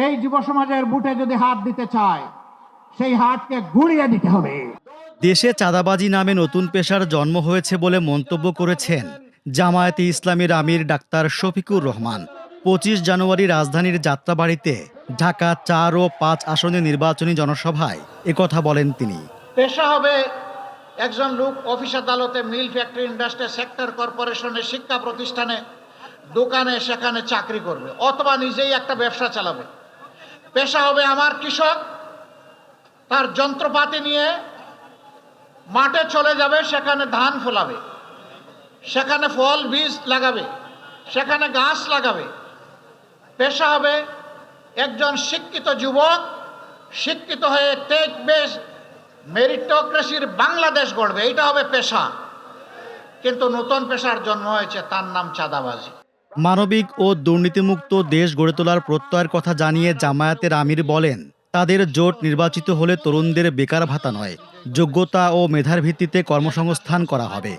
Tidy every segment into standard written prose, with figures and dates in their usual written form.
এই যুব সমাজের বুটে যদি হাত দিতে চায়, সেই হাতকে গুড়িয়ে দিতে হবে। দেশে চাঁদাবাজি নামে নতুন পেশার জন্ম হয়েছে বলে মন্তব্য করেছেন জামায়াতে ইসলামীর আমির ডাক্তার শফিকুর রহমান। 25 জানুয়ারি রাজধানীর যাত্রাবাড়িতে ঢাকা 4 ও 5 আসনে নির্বাচনী জনসভায় একথা বলেন তিনি। পেশা হবে একজন লোক অফিস আদালতে, মিল, ফ্যাক্টরি, ইন্ডাস্ট্রি, সেক্টর কর্পোরেশনে, শিক্ষা প্রতিষ্ঠানে, দোকানে, সেখানে চাকরি করবে অথবা নিজেই একটা ব্যবসা চালাবে। পেশা হবে আমার কৃষক, তার যন্ত্রপাতি নিয়ে মাঠে চলে যাবে, সেখানে ধান ফলাবে, সেখানে ফল বীজ লাগাবে, সেখানে গাছ লাগাবে। পেশা হবে একজন শিক্ষিত যুবক, শিক্ষিত হয়ে টেক বেস মেরিটোক্রেসির বাংলাদেশ গড়বে। এইটা হবে পেশা। কিন্তু নতুন পেশার জন্ম হয়েছে, তার নাম চাঁদাবাজি। মানবিক ও দুর্নীতিমুক্ত দেশ গড়ে তোলার প্রত্যয়ের কথা জানিয়ে জামায়াতের আমির বলেন, তাদের জোট নির্বাচিত হলে তরুণদের বেকার ভাতা নয়, যোগ্যতা ও মেধার ভিত্তিতে কর্মসংস্থান করা হবে।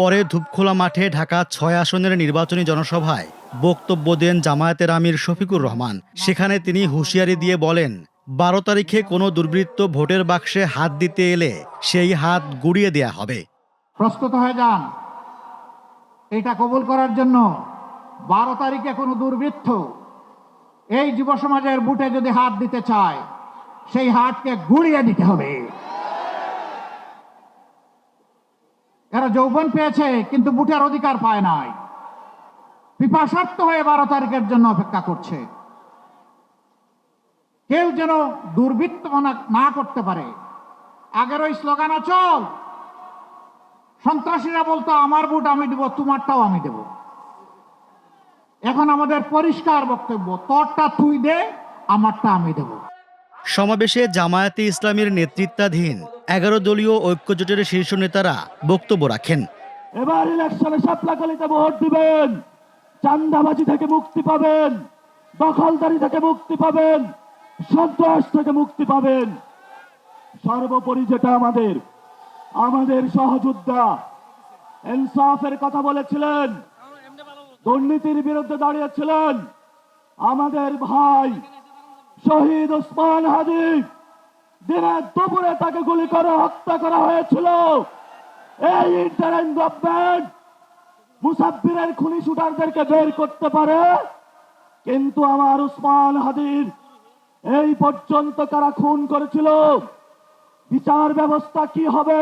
পরে ধূপখোলা মাঠে ঢাকা 6 আসনের নির্বাচনী জনসভায় বক্তব্য দেন জামায়াতের আমির শফিকুর রহমান। সেখানে তিনি হুঁশিয়ারি দিয়ে বলেন, 12 তারিখে কোনো দুর্বৃত্ত ভোটের বাক্সে হাত দিতে এলে সেই হাত গুড়িয়ে দেয়া হবে। প্রস্তুত হয়ে যান এটা কবুল করার জন্য। 12 তারিখে কোনো দুর্বৃত্ত এই যুব সমাজের বুটে যদি হাত দিতে চায়, সেই হাতকে গুড়িয়ে দিতে হবে। এরা যৌবন পেয়েছে কিন্তু বুটের অধিকার পায় নাই, পিপাসার্থ হয়ে 12 তারিখের জন্য অপেক্ষা করছে। কেউ যেন দুর্বৃত্ত না করতে পারে। আগের ওই স্লোগান চল, সন্ত্রাসীরা বলতো আমার বুট আমি দেব, তোমারটাও আমি দেব। এখন আমাদের পরিষ্কার বক্তব্য, তোরটা তুই দে, আমারটা আমি দেব। সমাবেশে জামায়াতে ইসলামীর নেতৃত্বাধীন 11 দলীয় ঐক্যজোটের শীর্ষ নেতারা বক্তব্য রাখেন। এবার ইলেকশনে শাপলাকলিতে ভোট দিবেন, চাঁদাবাজি থেকে মুক্তি পাবেন, দখলদারি থেকে মুক্তি পাবেন, সন্ত্রাস থেকে মুক্তি পাবেন। সর্বোপরি যেটা আমাদের সহযোদ্ধা ইনসাফের কথা বলেছিলেন, দুর্নীতির বিরুদ্ধে দাঁড়িয়েছিলেন, আমাদের ভাই শহীদ ওসমান হাদি, দিনের দুপুরে তাকে গুলি করে হত্যা করা হয়েছিল। এই ইন্টারিম গভর্নমেন্ট মুসাফিরের খুনি শুটারদেরকে বের করতে পারে, কিন্তু আমার ওসমান হাদির এই পর্যন্ত কারা খুন করেছিল, বিচার ব্যবস্থা কি হবে,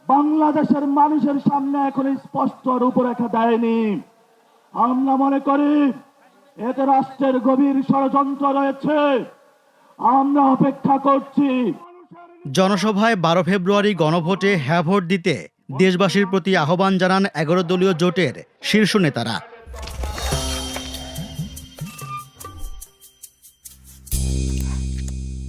বাংলাদেশের মানুষের সামনে এখন স্পষ্ট রূপরেখা দেয়নি। আমরা মনে করি এতে রাষ্ট্রের গভীর ষড়যন্ত্র রয়েছে। আমরা অপেক্ষা করছি। জনসভায় 12 ফেব্রুয়ারি গণভোটে হ্যাঁ ভোট দিতে দেশবাসীর প্রতি আহ্বান জানান 11 দলীয় জোটের শীর্ষ নেতারা।